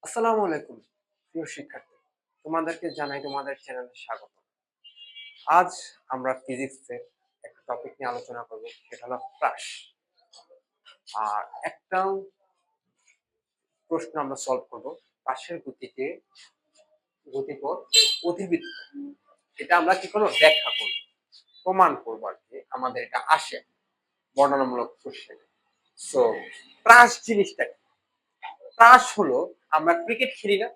আসসালামু আলাইকুম প্রিয় শিক্ষার্থী, তোমাদেরকে জানাই তোমাদের চ্যানেলে স্বাগত। আজ আমরা ফিজিক্সের একটা টপিক নিয়ে আলোচনা করব, সেটা হলো প্রাস। আর একটা প্রশ্ন আমরা সলভ করব, প্রাসের গতিপথ অধিবৃত্ত। এটা আমরা কি করবো, ব্যাখ্যা করব, প্রমাণ করবো আর কি। আমাদের এটা আসে বর্ণনামূলক কোশ্চেনে। সো প্রাস জিনিসটা কি? প্রাস হলো, আমরা ক্রিকেট খেলি না,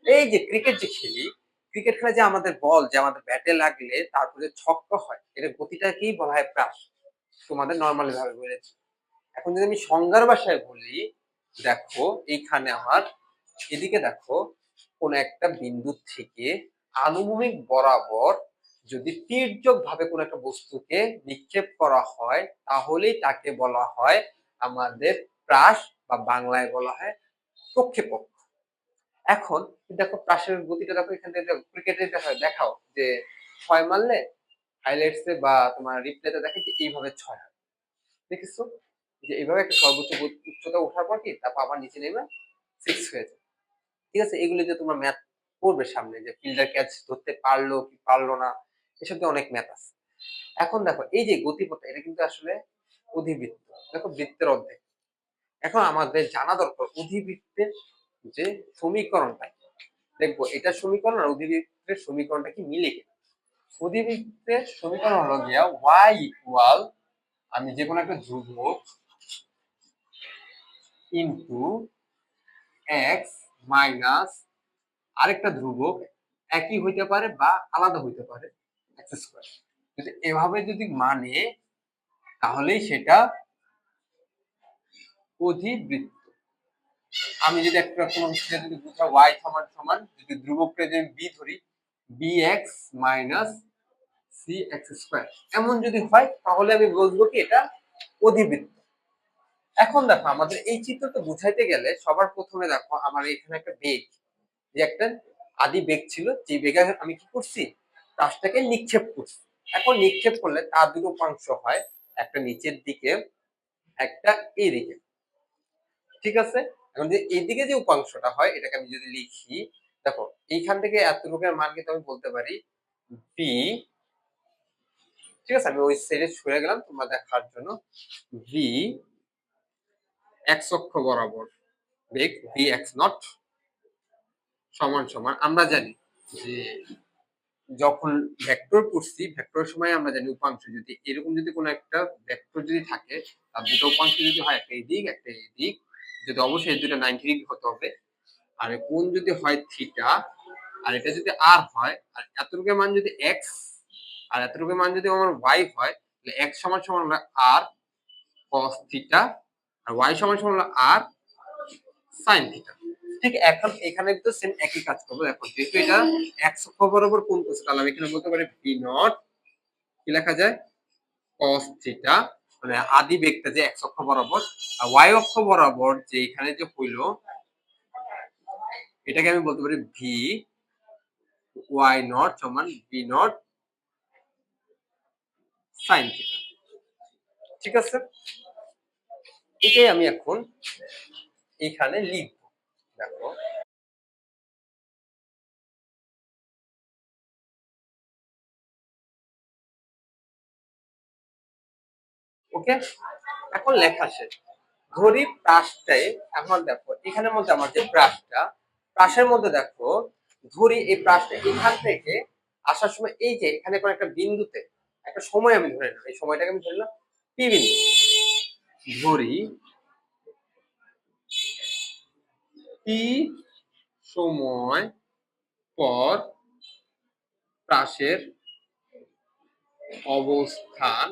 এই যে ক্রিকেট যে খেলি, ক্রিকেট খেলা যে আমাদের বল যে আমাদের ব্যাটে লাগলে তারপরে ছক্কা হয়, এটা গতিটাকেই বলা হয় প্রাস। তোমাদের নর্মালি ভাবে বলেছি। এখন যদি আমি সংজ্ঞার ভাষায় বলি, দেখো এইখানে আমার এদিকে দেখো, কোন একটা বিন্দু থেকে আনুভূমিক বরাবর যদি তির্যক ভাবে কোন একটা বস্তুকে নিক্ষেপ করা হয়, তাহলেই তাকে বলা হয় আমাদের প্রাস, বা বাংলায় বলা হয় প্রক্ষেপক। এখন দেখো প্রাসের গতিটা দেখো, এখান থেকে ক্রিকেটে দেখাও যে 6 মারলে হাইলাইটসে বা তোমার রিপ্লেতে দেখে যে এইভাবে 6 হয়। দেখেছো যে এইভাবে একটা সর্বোচ্চ উচ্চতা ওঠার পর কি তারপর আবার নিচে নেমে 6 হয়ে যায়। ঠিক আছে, এগুলি যে তোমরা ম্যাথ করবে সামনে, যে ফিল্ডার ক্যাচ ধরতে পারলো কি পারলো না, এসব দিয়ে অনেক ম্যাথ আছে। এখন দেখো এই যে গতিপথটা, এটা কিন্তু আসলে অধিবৃত্ত। দেখো বৃত্তের অর্ধেক। এখন আমাদের জানা দরকার অধিবৃত্তের যে সমীকরণটা, দেখবো এটা সমীকরণ আর অধিবৃত্তের সমীকরণটা কি মিলে কিনা। অধিবৃত্তের সমীকরণ হলো গিয়া y ইকুয়াল, আমি যে কোনো একটা ধ্রুবক ইনটু এক্স মাইনাস আরেকটা ধ্রুবক, একই হইতে পারে বা আলাদা হইতে পারে, এক্স স্কয়ার। যদি এভাবে যদি মানে, তাহলেই সেটা অধিবৃত্ত। আমি যদি একটা কোনো যদি বুঝা y সমান সমান, যদি ধ্রুবকটা যদি b ধরি, bx minus c x square, এমন যদি হয় তাহলে আমি বলবো কি এটা অধিবৃত্ত। এখন দেখো আমাদের এই চিত্রটা বুঝাইতে গেলে সবার প্রথমে দেখো আমার এখানে একটা বেগ, যে একটা আদি বেগ ছিল, যে বেগে আমি কি করছি, প্রাসটাকে নিক্ষেপ করছি। এখন নিক্ষেপ করলে তার দুটো উপাংশ হয়, একটা নিচের দিকে, একটা এই দিকে। ঠিক আছে, এখন যে এইদিকে যে উপাংশটা হয়, এটাকে আমি যদি লিখি, দেখো এইখান থেকে এতটুকুর মান কিন্তু আমি বলতে পারি বি। ঠিক আছে, আমি ওই সাইডে সরে গেলাম তোমরা দেখার জন্য। ভি এক্স অক্ষ বরাবর বেগ ভি এক্স নট সমান সমান, আমরা জানি যে যখন ভেক্টর করছি, ভেক্টরের সময় আমরা জানি উপাংশ যদি এরকম যদি কোনো একটা ভেক্টর যদি থাকে, তার দুটো উপাংশ যদি হয়, একটা এদিক একটা এদিক, যদি অবশ্যই দুটো 90 ডিগ্রি হতে হবে। আর কোণ যদি হয় থিটা, আর এটা যদি আর হয়, আর এতটুকুর মান যদি এক্স, আর এতটুকুর মান যদি আমার ওয়াই হয়, তাহলে এক্স সমান সমান আমরা আর cos থিটা, আর y সমান সমান হলো r sin থিটা। ঠিক এখন এখানে তো সেম একই কাজ করব। দেখো যেহেতু এটা x অক্ষ বরাবর কোণ করছে, তাহলে আমি এখানে বলতে পারি v নট, কি লেখা যায়, cos থিটা, মানে আদি বেগটা যে x অক্ষ বরাবর, আর y অক্ষ বরাবর যে এখানে যে হইলো, এটাকে আমি বলতে পারি v y নট সমান v নট sin থিটা। ঠিক আছে, এটাই আমি এখন এখানে লিখব। দেখো ওকে, এখন লেখা শেষ। ধরি প্রাসটাই, এখন দেখো এখানের মধ্যে আমার যে প্রাসটা, প্রাসের মধ্যে দেখো, ধরি এই প্রাসটা এখান থেকে আসার সময় এই যে এখানে কোন একটা বিন্দুতে একটা সময় আমি ধরে নিলাম, এই সময়টাকে আমি ধরে নিলাম পি বিন্দু। ধরি পি সময় পর প্রাসের অবস্থান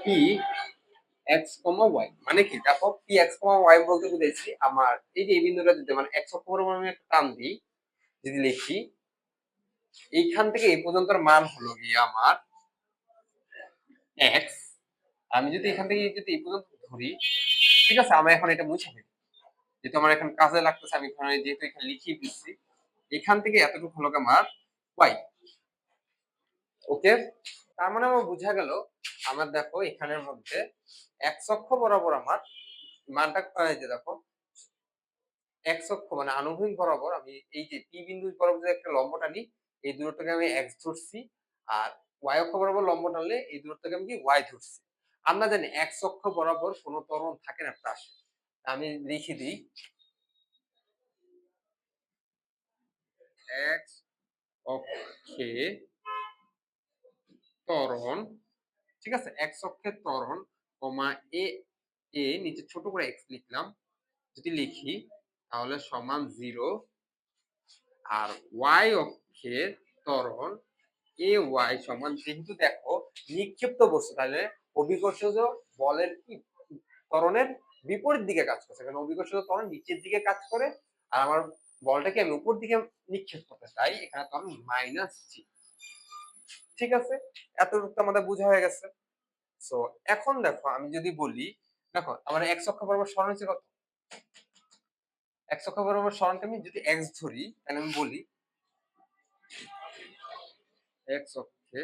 পি এক্স কমা ওয়াই, মানে কি দেখো পি এক্স কমা ওয়াই বলতে বুঝেছি আমার এই যে এই বিন্দুটা যদি মানে এক্স অক্ষ বরাবর আমি একটা টান দিই, যদি লিখি এইখান থেকে এই পর্যন্ত মান হলো গিয়ে আমার এক্স। আমি যদি এখান থেকে যদি এই পর্যন্ত ধরি, ঠিক আছে, আমি এখন এটা মুছে ফেলি, যেহেতু আমার এখন কাজে লাগতেছে, আমি এখানে যেহেতু এখানে লিখিয়ে দিচ্ছি, এখান থেকে এতটুকু হলো আমার ওয়াই। ওকে, তার মানে আমার বোঝা গেল, আমার দেখো এখানের মধ্যে এক্স অক্ষ বরাবর আমার মানটা, এই যে দেখো এক্স অক্ষ মানে আনুভূমিক বরাবর আমি এই যে পি বিন্দু বরাবর যে একটা লম্ব টানি, এই দূরত্বকে আমি এক্স ধরছি, আর ওয়াই অক্ষ বরাবর লম্ব টানলে এই দূরত্বকে আমি কি ওয়াই ধরছি। আমরা জানি এক্স অক্ষ বরাবর কোনো ত্বরণ থাকে না পাশে, আমি লিখে দিই এক্স অক্ষে ত্বরণ, ঠিক আছে, এক্স অক্ষের ত্বরণ কমা এ এ নিচে ছোট করে এক্স লিখলাম, যদি লিখি তাহলে সমান 0, আর ওয়াই অক্ষের ত্বরণ এ ওয়াই সমান, যেহেতু দেখো নিক্ষিপ্ত বস্তু তাহলে অভিকর্ষজ বলের কি ত্বরণের বিপরীত দিকে কাজ করছে, কারণ অভিকর্ষজ ত্বরণ নিচের দিকে কাজ করে, আর আমার বলটাকে আমি উপর দিকে নিক্ষেপ করতে চাই, এখানে ত্বরণ মাইনাস জি। ঠিক আছে, এতটুকু আমাদের বোঝা হয়ে গেছে। সো এখন দেখো আমি যদি বলি, দেখো আমার এক্স অক্ষ বরাবর সরণ হচ্ছে কত, এক্স অক্ষ বরাবর সরণকে আমি যদি এক্স ধরি তাহলে আমি বলি এক্স অক্ষে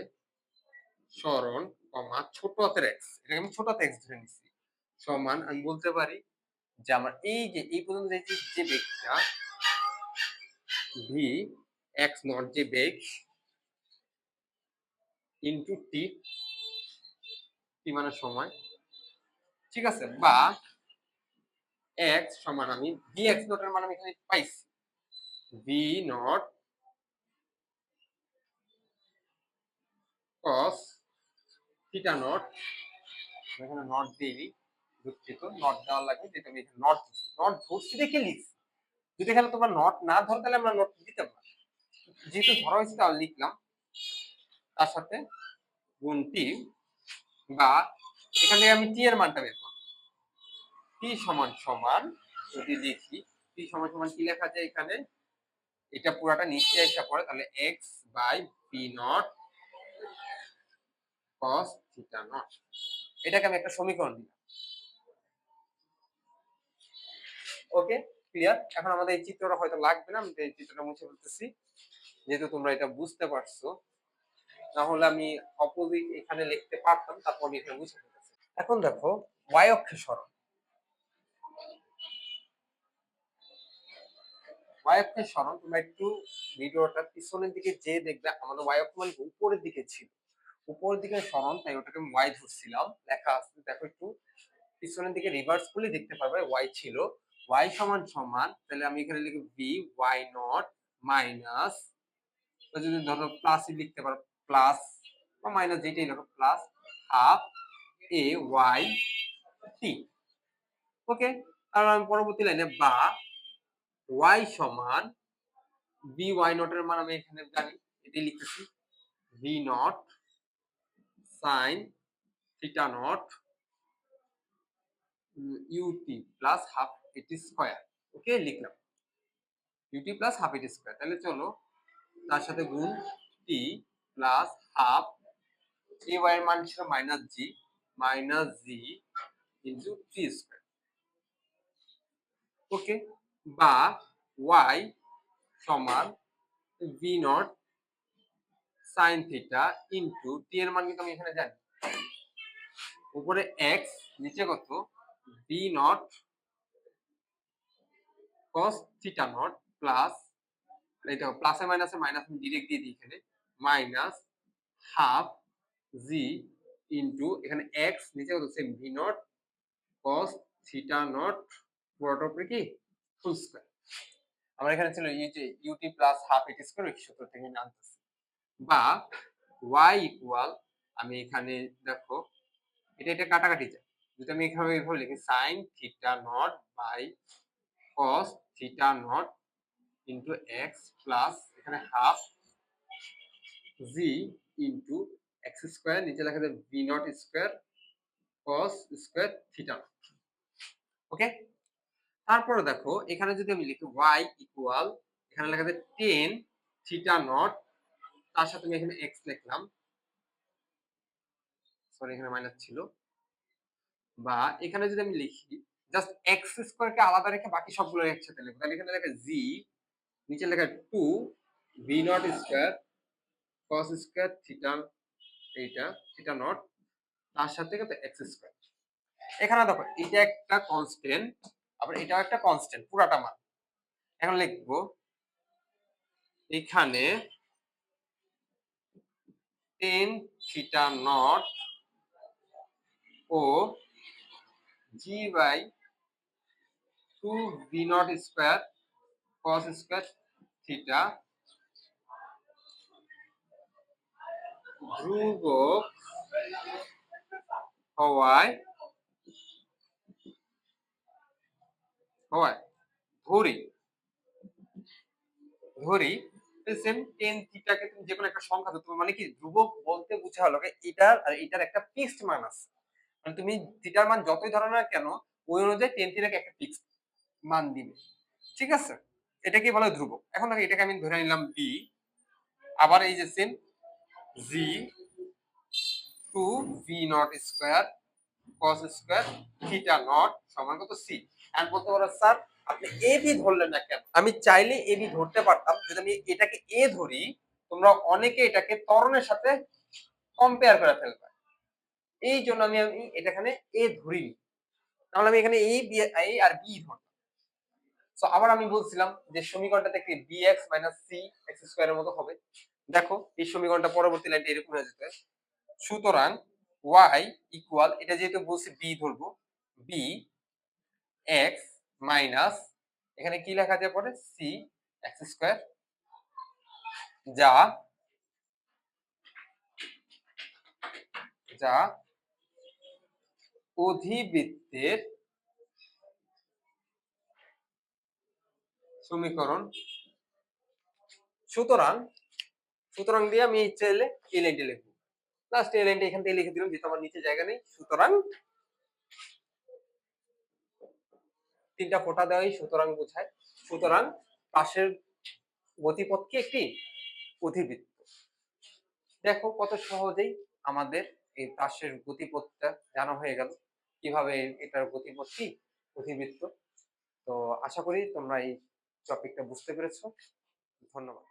সরণ কমা ছোট হাতের এক্স, এটাকে আমি ছোট হাতের এক্স ধরে নিচ্ছি, সমান আমি বলতে পারি যে আমার এই যে এই পর্যন্ত যে বেগটা ভি এক্স নট যে বেগ ইনটু টি, টি মানে সময়, ঠিক আছে, বা এক্স সমান আমি ভি এক্স নট এর মান আমি এখানে পাইছি V naught cos theta not, এখানে নট দিইনি, দুঃখিত, নট দেওয়া লাগবে, যেটা আমি এখানে নট দিচ্ছি, নট ধরছি দেখে লিখছি, যদি এখানে তোমার নট না ধরো তাহলে আমরা নট দিতাম না, যেহেতু ধরা হয়েছে তাহলে লিখলাম, তার সাথে গুণ টি, বা এখানে আমি টি এর মানটা বের করব, টি সমান সমান যদি লিখি টি সমান সমান কি লেখা যায় এখানে, এটা পুরাটা নিচে এসে পড়ে, তাহলে x by p naught cos theta naught, এটাকে আমি একটা সমীকরণ দিলাম। Okay, clear. এখন আমাদের এই চিত্রটা হয়তো লাগবে না, আমি এই চিত্রটা মুছে ফেলতেছি, যেহেতু তোমরা এটা বুঝতে পারছো, না হলে আমি অপোজিট এখানে লিখতে পারতাম, তারপর আমি এখানে মুছে ফেলতেছি। এখন দেখো ওয়াই অক্ষে সরণ, ওয়াই অক্ষের সরণ তোমরা একটু ভিডিওটা পিছনের দিকে যে দেখবে, আমাদের ওয়াই অক্ষ মানে উপরের দিকে ছিল, উপরের দিকে সরণ, তাই ওটাকে আমি ওয়াই ধরছিলাম, লেখা আছে দেখো, একটু পিছনের দিকে রিভার্স করলে দেখতে পারবে ওয়াই ছিল, ওয়াই সমান সমান, তাহলে আমি এখানে লিখব ভি ওয়াই নট মাইনাস, যদি ধরো প্লাসই লিখতে পারো, প্লাস বা মাইনাস যেটাই লেখো, প্লাস হাফ এ ওয়াই টি। ওকে, আর আমি পরবর্তী লাইনে বা ওয়াই সমান ভি ওয়াই নট এর মান আমি এখানে জানি, এটাই লিখতেছি v naught sine theta naught u t plus half a t square. Okay, লিখলাম u t plus half a t square, তাহলে চলো তার সাথে গুণ টি প্লাস হাফ, এ ওয়াই এর মান ছিল minus g into t square. Okay, বা ওয়াই সমান v naught sine theta into t এর মান কিন্তু আমি এখানে জানি, উপরে এক্স নিচে কত V naught cos theta not plus, এটা প্লাসে মাইনাসে মাইনাস আমি ডিরেক্ট দিয়ে দিই এখানে, মাইনাস হাফ জি ইনটু এখানে এক্স নিচে কত same V naught cos theta not পুরোটা উপরে কি ফুল স্কয়ার, আমার এখানে ছিল UT plus half a t square, এই সূত্র থেকে আমি আনতেছি, বা y ইকুয়াল, আমি এখানে দেখো এটা কাটাকাটি যায়, যদি আমি এখানে এইভাবে লিখি sine theta not by cos theta not into x plus এখানে half g into x square, নিচে লেখা যায় v not square cos square theta not. Okay, তারপরে দেখো এখানে যদি আমি লিখি y ইকুয়াল, এখানে লেখা যায় টেন থিটা নট, তার সাথে আমি এখানে এক্স লিখলাম, সরি এখানে মাইনাস ছিল, বা এখানে যদি আমি লিখি জাস্ট এক্স স্কয়ারকে আলাদা রেখে বাকি সবগুলো একসাথে লিখবো, তাহলে এখানে লেখা জি, নিচে লেখা 2 V not square cos square theta, এইটা থিটা নট, তার সাথে কত এক্স স্কয়ার। এখানে দেখো এটা একটা কনস্ট্যান্ট, আবার এটাও একটা কনস্ট্যান্ট পুরাটা মান, এখন লিখবো এখানে টেন থিটা নট ও g by two v naught square cos square theta ধ্রুবক হওয়ায় হওয়ায় ধরি ধরি সেম টেন থিটাকে তুমি যে কোনো একটা সংখ্যা ধরতে পারো। মানে কি ধ্রুবক বলতে বোঝা হলো এটার আর এটার একটা ফিক্সড মান আছে। মানে তুমি থিটার মান যতই ধরো না কেন ওই অনুযায়ী টেন থিটাকে একটা ফিক্সড মান দিবে। ঠিক আছে, এটাকে বলা হয় ধ্রুবক। এখন দেখো এটাকে আমি ধরে নিলাম বি, আবার এই যে same g two v naught square cos square theta naught সমান কত সি। এন্ড বলতে পারো স্যার আপনি এ বি ধরলেন না কেন? আমি চাইলে এ বি ধরতে পারতাম, যদি আমি এটাকে এ ধরি তোমরা অনেকে এটাকে ত্বরণের সাথে কম্পেয়ার করে ফেলবে, এই জন্য আমি এটা এখানে এ ধরিনি, তাহলে আমি এখানে A B A R B ধরতাম। সো আবার আমি বলছিলাম যে সমীকরণটা থেকে bx সি এক্স স্কয়ারের মতো হবে। দেখো এই সমীকরণটা পরবর্তী লাইনটা এরকম হয়ে যেতে, সুতরাং y ইকুয়াল, এটা যেহেতু বলছি b ধরবো, b x মাইনাস এখানে কি লেখা যায় পরে c এক্স স্কয়ার, যা যা অধিবৃত্তের সমীকরণ। সুতরাং সুতরাং দিয়ে আমি চাইলে এই লাইনটা লিখবো, লাস্ট এই লাইনটা এখান থেকে লিখে দিলাম যেহেতু আমার নিচে জায়গা নেই। সুতরাং তিনটা ফোঁটা দেওয়াই সুতরাং বোঝায়। সুতরাং পাশের গতিপথ কি একটি অধিবৃত্ত। দেখো কত সহজেই আমাদের এই পাশের গতিপথটা জানা হয়ে গেল, কিভাবে এটার গতিপথ কি অধিবৃত্ত। তো আশা করি তোমরা এই টপিকটা বুঝতে পেরেছো। ধন্যবাদ।